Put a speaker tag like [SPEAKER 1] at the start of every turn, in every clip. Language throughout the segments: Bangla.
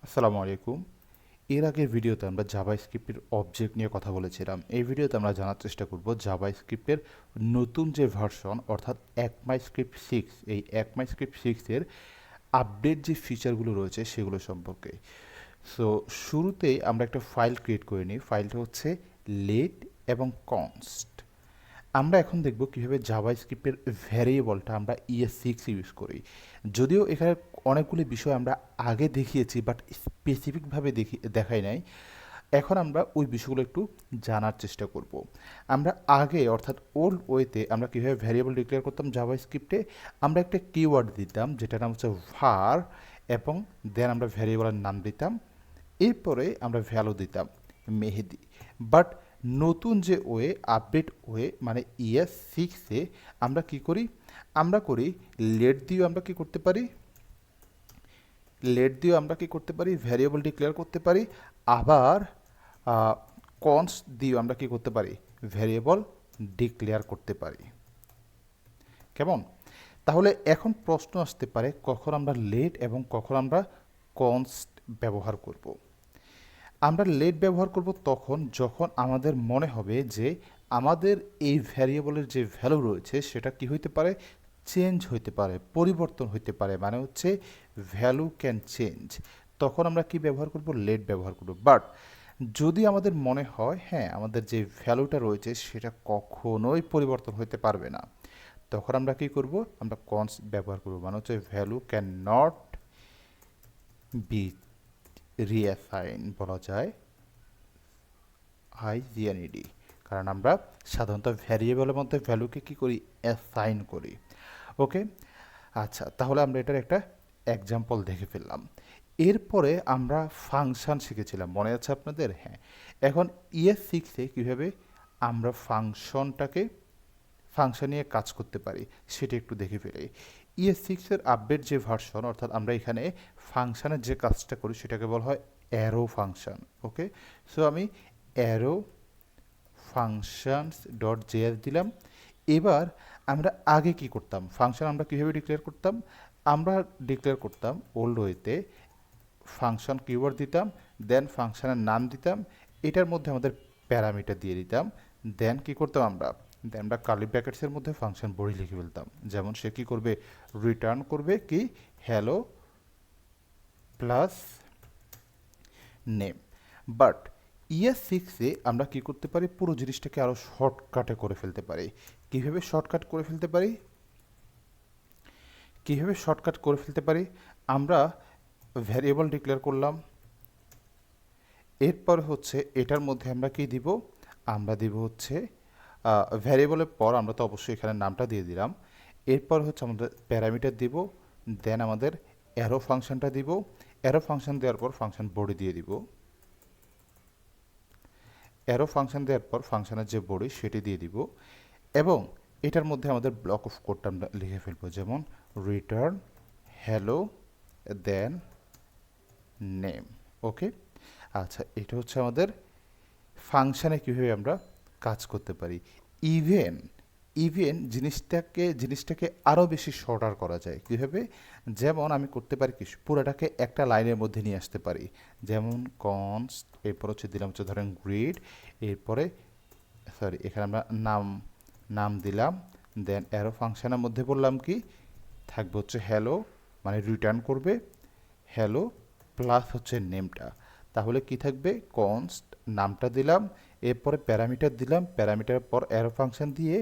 [SPEAKER 1] আসসালামু আলাইকুম। এর আগের ভিডিওতে আমরা জাভাস্ক্রিপ্টের অবজেক্ট নিয়ে কথা বলেছিলাম। এই ভিডিওতে আমরা জানার চেষ্টা করব জাভাস্ক্রিপ্টের নতুন যে ভার্সন অর্থাৎ একমাইস্ক্রিপ্ট 6, এই একমাইস্ক্রিপ্ট 6 এর আপডেট যে ফিচারগুলো রয়েছে সেগুলো সম্পর্কে। সো শুরুতেই আমরা একটা ফাইল ক্রিয়েট করে নিই। ফাইলটা হচ্ছে লেট এবং কনস্ট। আমরা এখন দেখব কীভাবে জাভাস্ক্রিপ্টের ভ্যারিয়েবলটা আমরা ES6 ইউজ করি। যদিও এখানে অনেকগুলি বিষয় আমরা আগে দেখিয়েছি বাট স্পেসিফিকভাবে দেখাই নাই। এখন আমরা ওই বিষয়গুলো একটু জানার চেষ্টা করব। আমরা আগে অর্থাৎ ওল্ড ওয়েতে আমরা কীভাবে ভ্যারিয়েবল ডিক্লেয়ার করতাম জাভাস্ক্রিপ্টে, আমরা একটা কিওয়ার্ড দিতাম যেটার নাম হচ্ছে var, এবং দেন আমরা ভ্যারিয়েবলের নাম দিতাম, এরপরে আমরা ভ্যালু দিতাম মেহেদি। বাট নতুন যে ওয়ে, আপডেট ওয়ে মানে ES6-এ আমরা কি করি, আমরা করি লেট দিয়েও আমরা কি করতে পারি, ভ্যারিয়েবল ডিক্লেয়ার করতে পারি। আবার কনস্ট দিয়েও আমরা কি করতে পারি, ভ্যারিয়েবল ডিক্লেয়ার করতে পারি। কেমন? তাহলে এখন প্রশ্ন আসতে পারে কখন আমরা লেট এবং কখন আমরা কনস্ট ব্যবহার করব। আমরা লেট ব্যবহার করব তখন যখন আমাদের মনে হবে যে আমাদের এই ভ্যারিয়েবলের যে ভ্যালু রয়েছে সেটা কি হইতে পারে, চেঞ্জ হইতে পারে, পরিবর্তন হইতে পারে, মানে হচ্ছে ভ্যালু ক্যান চেঞ্জ। তখন আমরা কি ব্যবহার করব, লেট ব্যবহার করব। বাট যদি আমাদের মনে হয় হ্যাঁ আমাদের যে ভ্যালুটা রয়েছে সেটা কখনোই পরিবর্তন হইতে পারবে না, তখন আমরা কি করব, আমরা কনস্ট ব্যবহার করব, মানে হচ্ছে value can not be reassign বলা যায়, IGNED। কারণ আমরা সাধারণত ভ্যারিয়েবলের মধ্যে ভ্যালুকে কি করি, অ্যাসাইন করি। ওকে, আচ্ছা তাহলে আমরা এটার একটা এক্সাম্পল দেখে ফেললাম। এরপরে আমরা ফাংশন শিখেছিলাম, মনে আছে আপনাদের? হ্যাঁ, এখন ES6-এ কীভাবে আমরা ফাংশন নিয়ে কাজ করতে পারি সেটা একটু দেখে ফেলি। ES6-এর আপডেট যে ভার্সন, অর্থাৎ আমরা এখানে ফাংশনের যে কাজটা করি সেটাকে বলা হয় অ্যারো ফাংশন। ওকে, সো আমি অ্যারো ফাংশনস ডট জেএস দিলাম। এবার আমরা আগে কি করতাম, ফাংশন আমরা কীভাবে ডিক্লেয়ার করতাম, আমরা ডিক্লেয়ার করতাম ওল্ড ওয়েতে ফাংশন কিওয়ার্ড দিতাম, দেন ফাংশনের নাম দিতাম, এটার মধ্যে আমাদের প্যারামিটার দিয়ে দিতাম, দেন কি করতাম আমরা কার্লি ব্র্যাকেটসের মধ্যে ফাংশন বডি লিখে ফেলতাম। যেমন সে কি করবে, রিটার্ন করবে কি, হ্যালো প্লাস নেম। বাট ES6-এ আমরা কি করতে পারি, পুরো জিনিসটাকে আরও শর্টকাটে করে ফেলতে পারি। কীভাবে শর্টকাট করে ফেলতে পারি, আমরা ভ্যারিয়েবল ডিক্লেয়ার করলাম, এরপর হচ্ছে এটার মধ্যে আমরা কি দিব, আমরা দিব হচ্ছে ভ্যারিয়েবলের পর আমরা তো অবশ্যই এখানে নামটা দিয়ে দিলাম, এরপর হচ্ছে আমাদের প্যারামিটার দিব, দেন আমাদের অ্যারো ফাংশনটা দিব, অ্যারো ফাংশন দেওয়ার পর ফাংশন বডি দিয়ে দিব, অ্যারো ফাংশন দেওয়ার পর ফাংশনের যে বডি সেটি দিয়ে দিব, এবং এটার মধ্যে আমাদের ব্লক অফ কোডটা আমরা লিখে ফেলবো, যেমন রিটার্ন হ্যালো দেন নেম। ওকে, আচ্ছা এটা হচ্ছে আমাদের ফাংশানে কীভাবে আমরা কাজ করতে পারি। ইভেন ইভেন জিনিসটাকে আরও বেশি শর্টার করা যায় কীভাবে, যেমন আমি করতে পারি কি, পুরোটাকে একটা লাইনের মধ্যে নিয়ে আসতে পারি, যেমন কনস্ট, এরপর হচ্ছে দিলাম হচ্ছে ধরেন গ্রিড, এরপরে এখানে আমরা নাম দিলাম, দেন অ্যারো ফাংশনের মধ্যে বললাম কি থাকবে হচ্ছে হ্যালো, মানে রিটার্ন করবে হ্যালো প্লাস হচ্ছে নেমটা। তাহলে কি থাকবে, কনস্ট নামটা দিলাম, এরপরে প্যারামিটার দিলাম, প্যারামিটার পর অ্যারো ফাংশন দিয়ে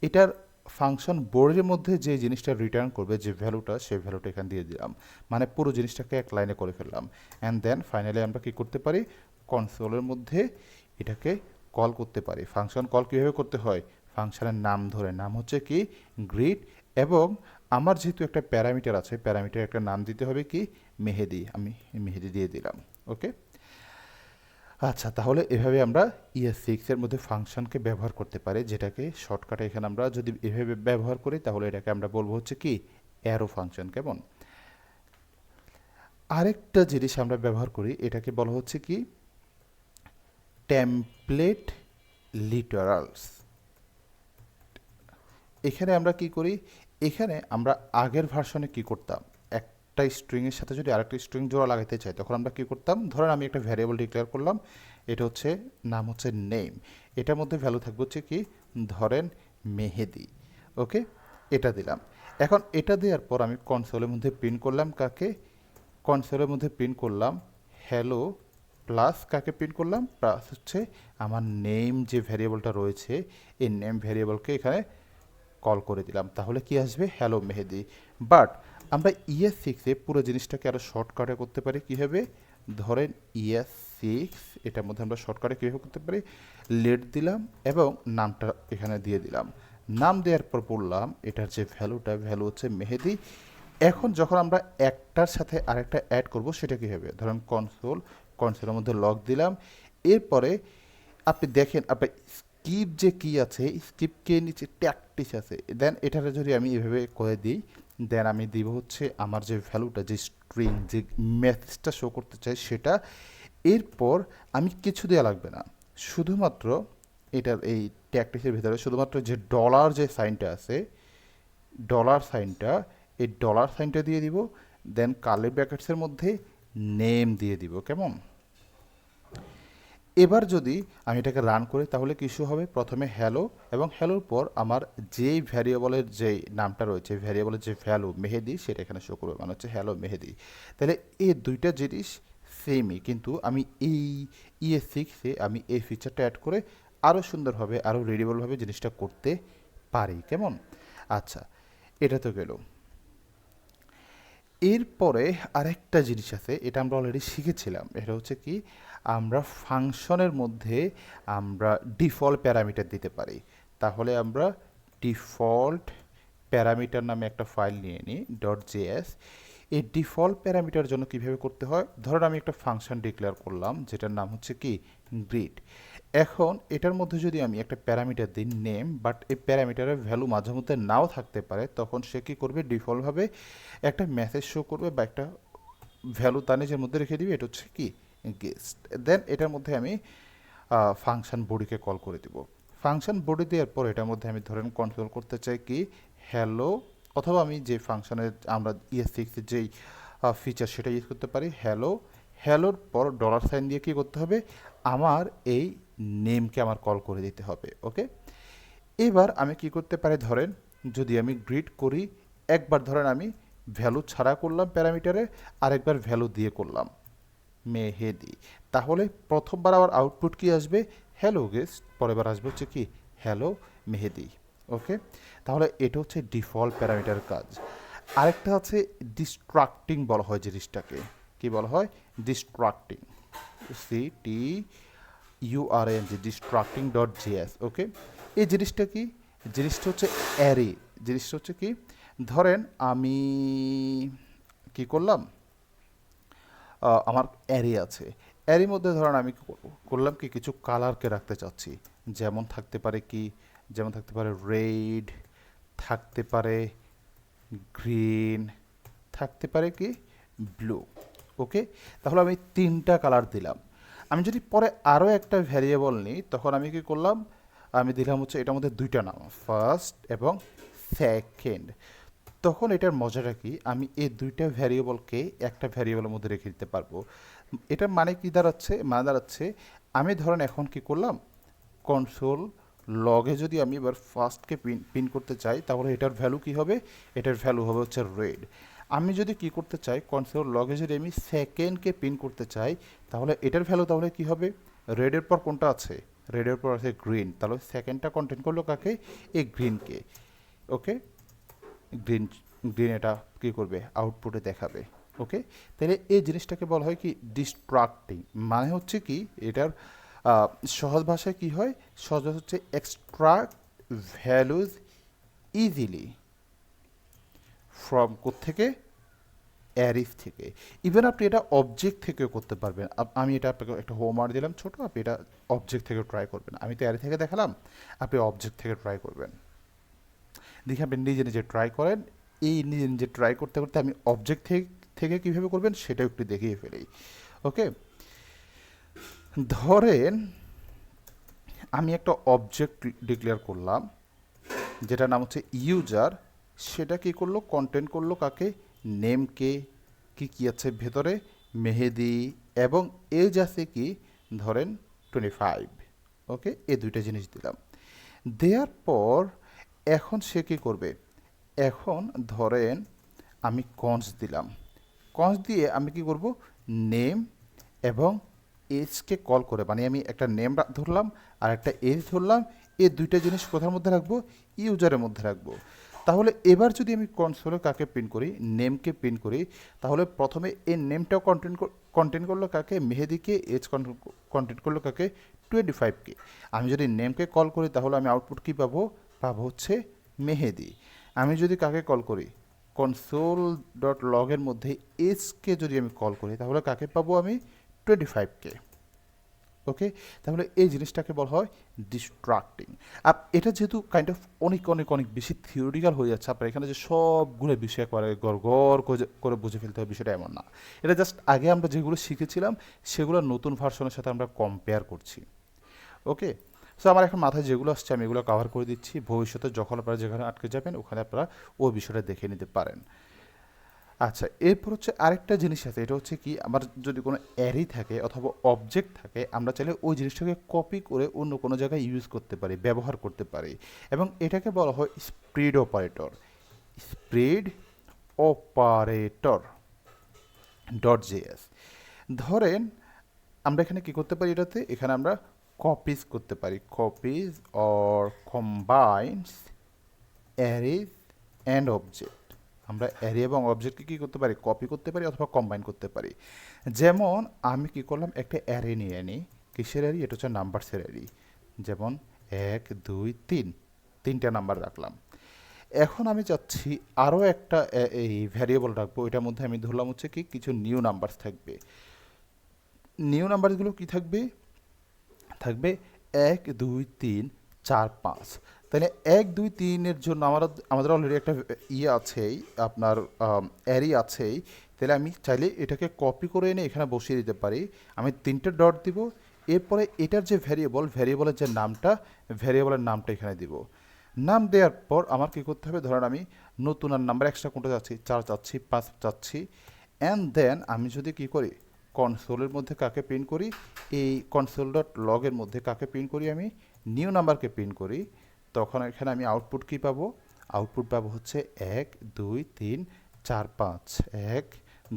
[SPEAKER 1] এটার ফাংশন বোর্ডের মধ্যে যে জিনিসটা রিটার্ন করবে, যে ভ্যালুটা, সেই ভ্যালুটা এখানে দিয়ে দিলাম, মানে পুরো জিনিসটাকে এক লাইনে করে ফেললাম। অ্যান্ড দেন ফাইনালি আমরা কি করতে পারি, কনসোলের মধ্যে এটাকে কল করতে পারি। ফাংশন কল কীভাবে করতে হয়, ফাংশনের নাম ধরে, নাম হচ্ছে কি গ্রিড, এবং আমার যেহেতু একটা প্যারামিটার আছে, প্যারামিটার একটা নাম দিতে হবে কি মেহেদি, আমি মেহেদি দিয়ে দিলাম। ওকে, আচ্ছা তাহলে এভাবে আমরা ES6-এর মধ্যে ফাংশনকে ব্যবহার করতে পারি, যেটাকে শর্টকাটে এখানে আমরা যদি এভাবে ব্যবহার করি তাহলে এটাকে আমরা বলবো হচ্ছে কি অ্যারো ফাংশন। কেমন? আরেকটা জিনিস আমরা ব্যবহার করি, এটাকে বলা হচ্ছে কি টেমপ্লেট লিটারালস। এখানে আমরা কি করি, এখানে আমরা আগের ভার্সনে কি করতাম, একটা স্ট্রিংয়ের সাথে যদি আরেকটা স্ট্রিং জোড়া লাগাতে চাই তখন আমরা কী করতাম, ধরেন আমি একটা ভ্যারিয়েবল ডিক্লেয়ার করলাম, এটা হচ্ছে নাম হচ্ছে নেম, এটার মধ্যে ভ্যালু থাকবে হচ্ছে কি, ধরেন মেহেদি। ওকে, এটা দিলাম। এখন এটা দেওয়ার পর আমি কনসোলের মধ্যে প্রিন্ট করলাম কাকে, কনসোলের মধ্যে প্রিন্ট করলাম হ্যালো, প্লাস কাকে প্রিন্ট করলাম, প্লাস হচ্ছে আমার নেম যে ভ্যারিয়েবলটা রয়েছে এই নেম ভ্যারিয়েবলকে এখানে কল করে দিলাম, তাহলে কি আসবে, হ্যালো মেহেদি। বাট আমরা ES6-এ পুরো জিনিসটাকে আরও শর্টকাটে করতে পারি কীভাবে, ধরেন ES6 এটার মধ্যে আমরা শর্টকাটে কীভাবে করতে পারি, লেট দিলাম এবং নামটা এখানে দিয়ে দিলাম, নাম দেওয়ার পর বললাম এটার যে ভ্যালুটা, ভ্যালু হচ্ছে মেহেদি। এখন যখন আমরা একটার সাথে আরেকটা অ্যাড করব সেটা কী হবে, ধরেন কনসোলের মধ্যে লগ দিলাম, এরপরে আপনি দেখেন আপনার স্কিপ যে কি আছে, স্কিপকে নিচে ট্যাকটিস আছে, দেন এটারে যদি আমি এভাবে করে দিই, দেন আমি দিব হচ্ছে আমার যে ভ্যালুটা, যে স্ট্রিং, যে মেসেজটা শো করতে চাই সেটা। এরপর আমি কিছু দেওয়া লাগবে না, শুধুমাত্র এটার এই ট্যাকটিসের ভিতরে শুধুমাত্র যে ডলার যে সাইনটা আছে, ডলার সাইনটা, এই ডলার সাইনটা দিয়ে দিব, দেন কার্লি ব্র্যাকেটসের মধ্যে নেম দিয়ে দিব। কেমন? এবার যদি আমি এটাকে রান করি তাহলে কিছু হবে, প্রথমে হ্যালো এবং হ্যালোর পর আমার যেই ভ্যারিয়েবলের যেই নামটা রয়েছে, ভ্যারিয়েবলের যে ভ্যালু মেহেদি সেটা এখানে শো করবে, মানে হচ্ছে হ্যালো মেহেদি। তাহলে এই দুইটা জিনিস সেমই, কিন্তু আমি এই ES6-এ আমি এই ফিচারটা অ্যাড করে আরও সুন্দরভাবে, আরও রিডেবলভাবে জিনিসটা করতে পারি। কেমন? আচ্ছা, এটা তো গেল। এরপরে আরেকটা জিনিস আছে, এটা আমরা অলরেডি শিখেছিলাম, এটা হচ্ছে কি, আমরা ফাংশনের মধ্যে আমরা ডিফল্ট প্যারামিটার দিতে পারি। তাহলে আমরা ডিফল্ট প্যারামিটার নামে একটা ফাইল নিয়ে নিই .js। এই ডিফল্ট প্যারামিটার জন্য কিভাবে করতে হয়, ধরুন আমি একটা ফাংশন ডিক্লেয়ার করলাম যেটার নাম হচ্ছে কি গ্রিড। এখন এটার মধ্যে যদি আমি একটা প্যারামিটার দিই নেম, বাট এই প্যারামিটারের ভ্যালু মাঝে মধ্যে নাও থাকতে পারে, তখন সে কী করবে, ডিফল্টভাবে একটা মেসেজ শো করবে বা একটা ভ্যালু তার নিজের মধ্যে রেখে দিবে, এটা হচ্ছে কি গেস্ট। দেন এটার মধ্যে আমি ফাংশন বডিকে কল করে দিব। ফাংশন বডি দেওয়ার পর এটার মধ্যে আমি ধরেন কন্ট্রোল করতে চাই কি হ্যালো, অথবা আমি যে ফাংশনের আমরা ES6-এর যেই ফিচার সেটা ইউজ করতে পারি হ্যালো। হ্যালোর পর ডলার সাইন দিয়ে কী করতে হবে, আমার এই নেমকে আমার কল করে দিতে হবে। ওকে, এবার আমি কি করতে পারি, ধরেন যদি আমি গ্রিড করি, একবার ধরেন আমি ভ্যালু ছাড়া করলাম প্যারামিটারে, আরেকবার ভ্যালু দিয়ে করলাম মেহেদি, তাহলে প্রথমবার আবার আউটপুট কি আসবে, হ্যালো গেস্ট, পরের বার আসবে হচ্ছে কি হ্যালো মেহেদি। ওকে, তাহলে এটা হচ্ছে ডিফল্ট প্যারামিটার কাজ। আরেকটা আছে ডিস্ট্রাক্টিং বলা হয় জিনিসটাকে, কি বলা হয়, ডিস্ট্রাক্টিং, CTURING, distracting.js। ওকে, এই জিনিসটা কি, জিনিসটা হচ্ছে অ্যারে, জিনিসটা হচ্ছে কি, ধরেন আমি কি করলাম, আমার অ্যারে আছে, অ্যারের মধ্যে ধরেন আমি করলাম কি কিছু কালারকে রাখতে চাচ্ছি, যেমন থাকতে পারে কি, যেমন থাকতে পারে রেড, থাকতে পারে গ্রিন, থাকতে পারে কি ব্লু। ওকে, তাহলে আমি 3টা কালার দিলাম। আমি যদি পরে আরও একটা ভ্যারিয়েবল নিই তখন আমি কি করলাম, আমি দিলাম হচ্ছে এটার মধ্যে 2টা নাম, ফার্স্ট এবং সেকেন্ড। তখন এটার মজাটা কি, আমি এই 2টা ভ্যারিয়েবলকে একটা ভ্যারিয়েবলের মধ্যে রেখে দিতে পারবো। এটার মানে কি দাঁড়াচ্ছে, মানে দাঁড়াচ্ছে আমি ধরেন এখন কি করলাম, কনসোল লগে যদি আমি এবার ফার্স্টকে পিন করতে চাই তাহলে এটার ভ্যালু কি হবে, এটার ভ্যালু হবে হচ্ছে রেড। আমি যদি কি করতে চাই, কনসোল লগে যদি আমি সেকেন্ডকে পিন করতে চাই তাহলে এটার ভ্যালু তাহলে কি হবে, রেডের পর কোনটা আছে, রেডের পর আছে গ্রিন, তাহলে সেকেন্ডটা কন্টেন্ট করলো কাকে, এই গ্রিনকে। ওকে, গ্রিন, গ্রিন এটা কী করবে, আউটপুটে দেখাবে। ওকে, তাহলে এই জিনিসটাকে বলা হয় কি ডিস্ট্রাক্টিং, মানে হচ্ছে কি এটার সহজ ভাষায় কি হয়, সহজ ভাষা হচ্ছে এক্সট্রাক্ট ভ্যালুজ ইজিলি ফ্রম কোত্থেকে, অ্যারিস থেকে। ইভেন আপনি এটা অবজেক্ট থেকেও করতে পারবেন। আমি এটা আপনাকে একটা হোমওয়ার্ক দিলাম ছোট, আপনি এটা অবজেক্ট থেকে ট্রাই করবেন। আমি তো অ্যারে থেকে দেখালাম, আপনি অবজেক্ট থেকে ট্রাই করবেন। দেখে আপনি নিজে নিজে ট্রাই করেন। এই নিজে নিজে ট্রাই করতে করতে আমি অবজেক্ট থেকে কীভাবে করবেন সেটাও একটু দেখিয়ে ফেলি। ওকে, ধরেন আমি একটা অবজেক্ট ডিক্লেয়ার করলাম যেটার নাম হচ্ছে ইউজার, সেটা কী করলো, কন্টেন্ট করলো কাকে, নেমকে, কি কি আছে ভেতরে, মেহেদি এবং এজ আছে কি ধরেন 25। ওকে, এই দুইটা জিনিস দিলাম। দেওয়ার পর এখন সে কি করবে, এখন ধরেন আমি কনস দিলাম, কনস দিয়ে আমি কি করব, নেম এবং এজকে কল করে, মানে আমি একটা নেম ধরলাম আর একটা এজ ধরলাম, এই দুইটা জিনিস কোথার মধ্যে রাখবো, ইউজারের মধ্যে রাখবো। তাহলে এবার যদি আমি কনসোলে কাকে প্রিন্ট করি, নেমকে প্রিন্ট করি, তাহলে প্রথমে এই নেমটাও কন্টেন্ট করলো কাকে, মেহেদিকে, এজ কন্টেন্ট করলো কাকে, 25কে। আমি যদি নেমকে কল করি তাহলে আমি আউটপুট কী পাবো, পাবো হচ্ছে মেহেদি। আমি যদি কাকে কল করি, কনসোল ডট লগের মধ্যে এজকে যদি আমি কল করি তাহলে কাকে পাবো আমি, 25কে। ওকে, তাহলে এই জিনিসটাকে বলা হয় ডিস্ট্রাক্টিং। এটা যেহেতু কাইন্ড অফ অনেক অনেক অনেক বেশি থিওরিক্যাল হয়ে যাচ্ছে, আপনার এখানে যে সবগুলো বিষয় একবারে গড় গড় করে বুঝে ফেলতে হবে বিষয়টা এমন না। এটা জাস্ট আগে আমরা যেগুলো শিখেছিলাম সেগুলো নতুন ভার্সনের সাথে আমরা কম্পেয়ার করছি। ওকে, সো আমার এখন মাথায় যেগুলো আসছে আমি এগুলো কভার করে দিচ্ছি, ভবিষ্যতে যখন আপনারা যেখানে আটকে যাবেন ওখানে আপনারা ওই বিষয়টা দেখে নিতে পারেন। আচ্ছা, এরপর হচ্ছে আরেকটা জিনিস আছে, এটা হচ্ছে কি, আমার যদি কোনো অ্যারে থাকে অথবা অবজেক্ট থাকে, আমরা চাইলে ওই জিনিসটাকে কপি করে অন্য কোনো জায়গায় ইউজ করতে পারি, ব্যবহার করতে পারি, এবং এটাকে বলা হয় spread operator. Spread operator dot JS. ধরেন আমরা এখানে কি করতে পারি, এখানে আমরা কপিজ করতে পারি, copies or combines অ্যারেজ and object. আমরা অ্যারে এবং অবজেক্টকে কী করতে পারি, কপি করতে পারি অথবা কম্বাইন করতে পারি। যেমন আমি কি করলাম, একটা অ্যারে নিয়ে নিই, কিসের অ্যারে, এটা হচ্ছে নাম্বারসের অ্যারে। যেমন 1 2 3, তিনটা নাম্বার রাখলাম। এখন আমি চাচ্ছি আরও একটা এই ভ্যারিয়েবল রাখবো, এটার মধ্যে আমি ধরলাম হচ্ছে কি কিছু নিউ নাম্বারস থাকবে। নিউ নাম্বারগুলো কি থাকবে, থাকবে 1 2 3 4 5। তাহলে 1 2 3-এর জন্য আমাদের অলরেডি একটা ইয়ে আছেই, আপনার অ্যারে আছেই। তাহলে আমি চাইলে এটাকে কপি করে এনে এখানে বসিয়ে দিতে পারি। আমি 3টে ডট দিব, এরপরে এটার যে ভ্যারিয়েবলের যে নামটা, ভ্যারিয়েবলের নামটা এখানে দিব। নাম দেওয়ার পর আমার কী করতে হবে, ধরেন আমি নতুন আর নাম্বার এক্সট্রা কোনটা চাচ্ছি, 4 চাচ্ছি, 5 চাচ্ছি। অ্যান্ড দেন আমি যদি কী করি, কনসোলের মধ্যে কাকে প্রিন্ট করি, এই কনসোল ডট লগের মধ্যে কাকে প্রিন্ট করি, আমি নিউ নাম্বারকে প্রিন্ট করি, তখন এখানে আমি আউটপুট কী পাবো, আউটপুট পাবো হচ্ছে 1 2 3 4 5, 1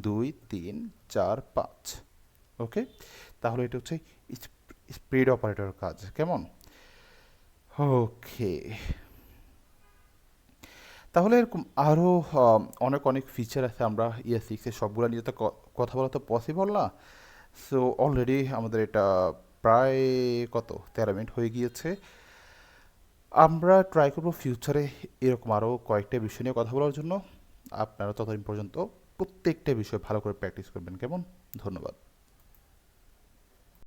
[SPEAKER 1] 2 3 4 5। ওকে, তাহলে এটা হচ্ছে স্প্রেড অপারেটর কাজ, কেমন? ওকে, তাহলে এরকম আরও অনেক অনেক ফিচার আছে, আমরা ES6 সবগুলো নিয়ে তো কথা বলা তো পসিবল না। সো অলরেডি আমাদের এটা প্রায় কত 13 মিনিট হয়ে গিয়েছে। আমরা ট্রাই করবো ফিউচারে এরকম আরও কয়েকটা বিষয় নিয়ে কথা বলার জন্য। আপনারা ততদিন পর্যন্ত প্রত্যেকটা বিষয় ভালো করে প্র্যাকটিস করবেন, কেমন? ধন্যবাদ।